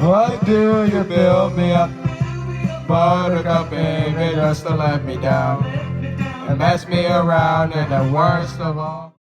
Why do you build me up? Buttercup, baby, just to let me down and mess me around, and the worst of all.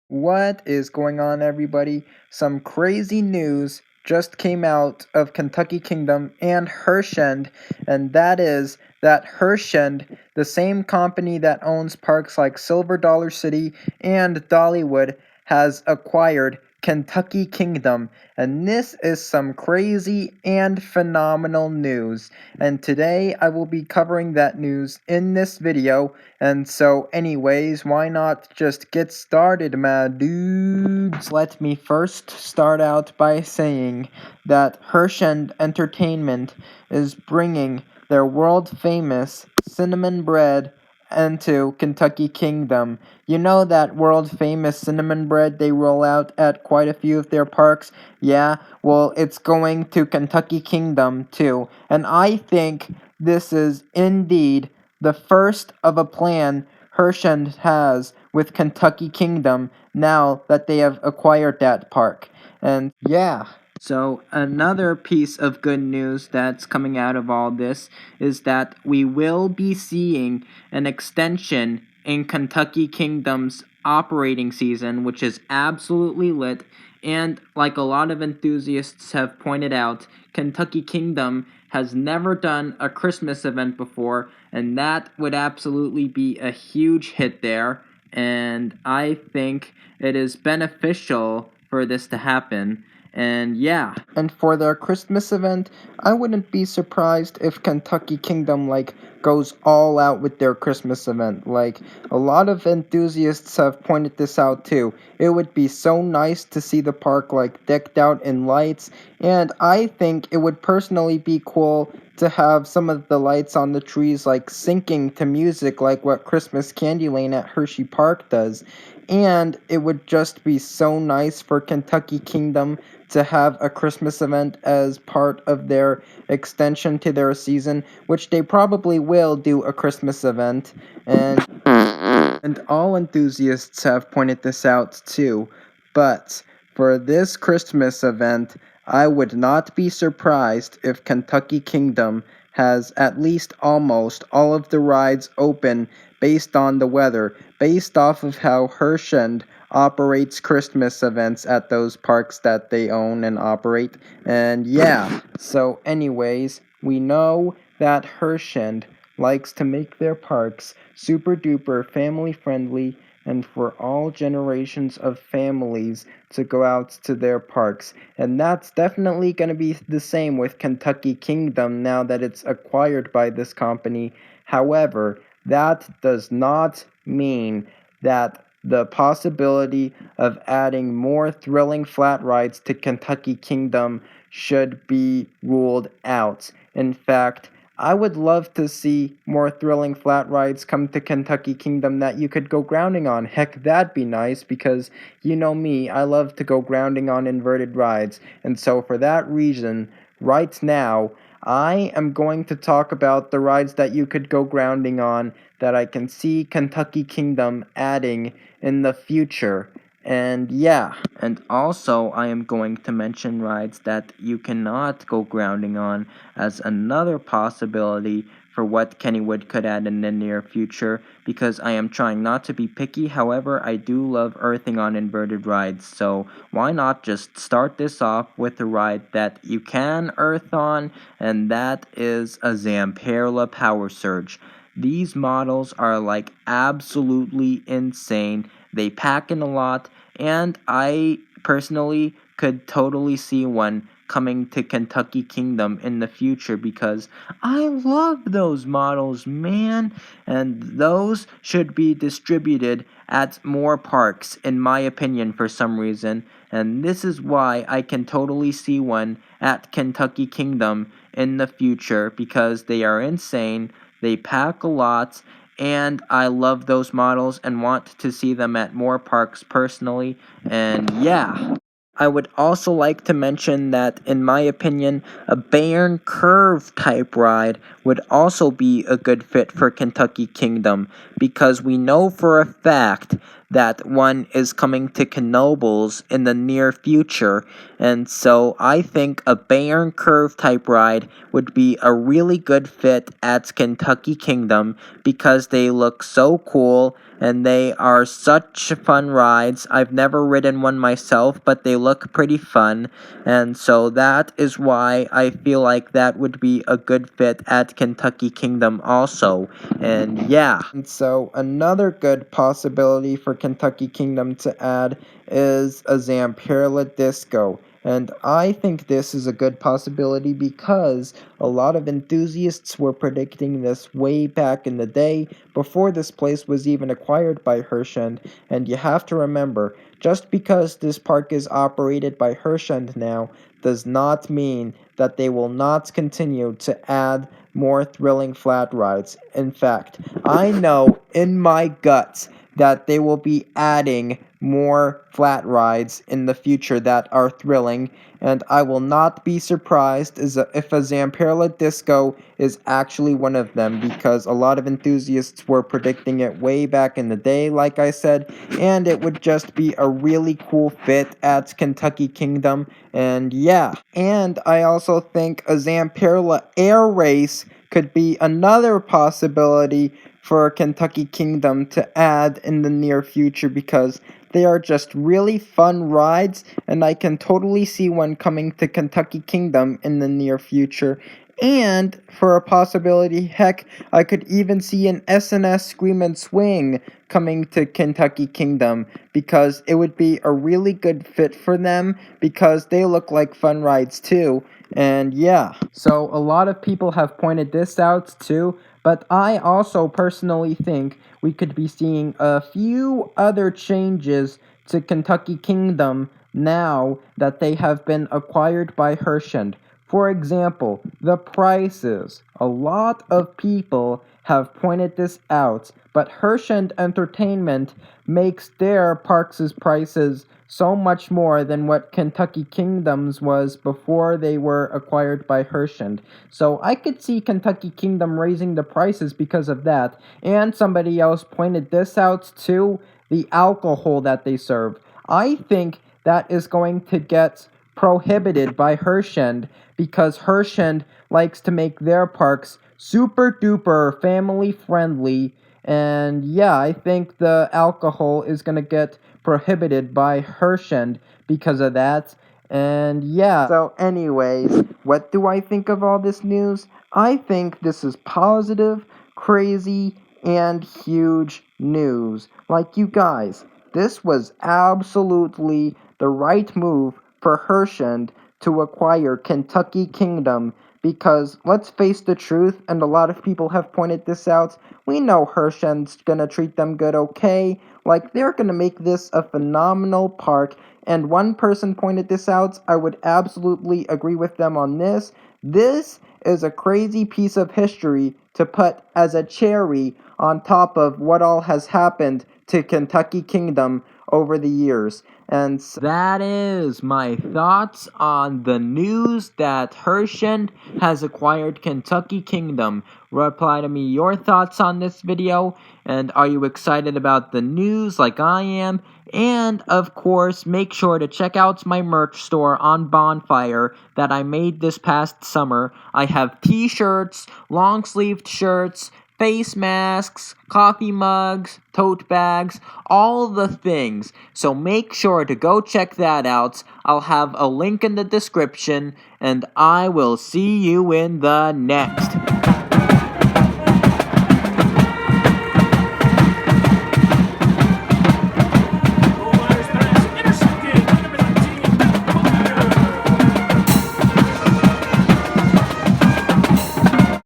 What is going on, everybody? Some crazy news just came out of Kentucky Kingdom and Herschend, and that is that Herschend, the same company that owns parks like Silver Dollar City and Dollywood, has acquired Kentucky Kingdom, and this is some crazy and phenomenal news. And today I will be covering that news in this video. And so, anyways, why not just get started, my dudes? Let me first start out by saying that Herschend Entertainment is bringing their world famous cinnamon bread into Kentucky Kingdom. You know that world famous cinnamon bread they roll out at quite a few of their parks? Yeah, well, it's going to Kentucky Kingdom too. And I think this is indeed the first of a plan Herschend has with Kentucky Kingdom now that they have acquired that park. And yeah. So, another piece of good news that's coming out of all this is that we will be seeing an extension in Kentucky Kingdom's operating season, which is absolutely lit. And like a lot of enthusiasts have pointed out, Kentucky Kingdom has never done a Christmas event before, and that would absolutely be a huge hit there. And I think it is beneficial for this to happen. And yeah. And for their Christmas event, I wouldn't be surprised if Kentucky Kingdom goes all out with their Christmas event. A lot of enthusiasts have pointed this out too. It would be so nice to see the park decked out in lights, and I think it would personally be cool to have some of the lights on the trees syncing to music like what Christmas Candy Lane at Hershey Park does. And it would just be so nice for Kentucky Kingdom to have a Christmas event as part of their extension to their season, which they probably will do a Christmas event. And all enthusiasts have pointed this out too. But for this Christmas event, I would not be surprised if Kentucky Kingdom has at least almost all of the rides open based on the weather, based off of how Herschend operates Christmas events at those parks that they own and operate. And yeah, so anyways, we know that Herschend likes to make their parks super duper family friendly and for all generations of families to go out to their parks. And that's definitely going to be the same with Kentucky Kingdom now that it's acquired by this company. However, that does not mean that the possibility of adding more thrilling flat rides to Kentucky Kingdom should be ruled out. In fact, I would love to see more thrilling flat rides come to Kentucky Kingdom that you could go grounding on. Heck, that'd be nice because you know me, I love to go grounding on inverted rides. And so for that reason, right now, I am going to talk about the rides that you could go grounding on that I can see Kentucky Kingdom adding in the future. And yeah, and also I am going to mention rides that you cannot go grounding on as another possibility for what Kennywood could add in the near future, because I am trying not to be picky. However, I do love earthing on inverted rides, so why not just start this off with a ride that you can earth on, and that is a Zamperla Power Surge. These models are absolutely insane. They pack in a lot, and I personally could totally see one coming to Kentucky Kingdom in the future because I love those models, man. And those should be distributed at more parks, in my opinion, for some reason. And this is why I can totally see one at Kentucky Kingdom in the future because they are insane, they pack a lot, and I love those models and want to see them at more parks personally. And yeah. I would also like to mention that, in my opinion, a Bayern Curve type ride would also be a good fit for Kentucky Kingdom because we know for a fact that one is coming to Knoebels in the near future, and so I think a Bear and Curve type ride would be a really good fit at Kentucky Kingdom because they look so cool and they are such fun rides. I've never ridden one myself, but they look pretty fun, and so that is why I feel like that would be a good fit at Kentucky Kingdom also. And yeah. And so another good possibility for Kentucky Kingdom to add is a Zamperla Disco. And I think this is a good possibility because a lot of enthusiasts were predicting this way back in the day before this place was even acquired by Herschend. And you have to remember, just because this park is operated by Herschend now does not mean that they will not continue to add more thrilling flat rides. In fact, I know in my guts that they will be adding more flat rides in the future that are thrilling, and I will not be surprised if a Zamperla Disco is actually one of them, because a lot of enthusiasts were predicting it way back in the day, like I said, and it would just be a really cool fit at Kentucky Kingdom, and yeah. And I also think a Zamperla Air Race could be another possibility for Kentucky Kingdom to add in the near future because they are just really fun rides, and I can totally see one coming to Kentucky Kingdom in the near future. And for a possibility, heck, I could even see an SNS Scream and Swing coming to Kentucky Kingdom because it would be a really good fit for them because they look like fun rides too. And yeah, so a lot of people have pointed this out too, but I also personally think we could be seeing a few other changes to Kentucky Kingdom now that they have been acquired by Herschend. For example, the prices. A lot of people have pointed this out, but Herschend Entertainment makes their parks' prices so much more than what Kentucky Kingdom's was before they were acquired by Herschend. So I could see Kentucky Kingdom raising the prices because of that. And somebody else pointed this out too, the alcohol that they serve. I think that is going to get prohibited by Herschend because Herschend likes to make their parks super duper family friendly. And yeah, I think the alcohol is going to get prohibited by Herschend because of that. And yeah, so anyways, what do I think of all this news? I think this is positive, crazy, and huge news. Like you guys, this was absolutely the right move for Herschend to acquire Kentucky Kingdom because let's face the truth, and a lot of people have pointed this out, we know Herschend's gonna treat them good, okay? Like, they're gonna make this a phenomenal park, and one person pointed this out, I would absolutely agree with them on this. This is a crazy piece of history to put as a cherry on top of what all has happened to Kentucky Kingdom over the years. And so that is my thoughts on the news that Herschend has acquired Kentucky Kingdom. Reply to me your thoughts on this video, and are you excited about the news like I am? And of course, make sure to check out my merch store on Bonfire that I made this past summer. I have t-shirts, long-sleeved shirts, face masks, coffee mugs, tote bags, all the things. So make sure to go check that out. I'll have a link in the description, and I will see you in the next.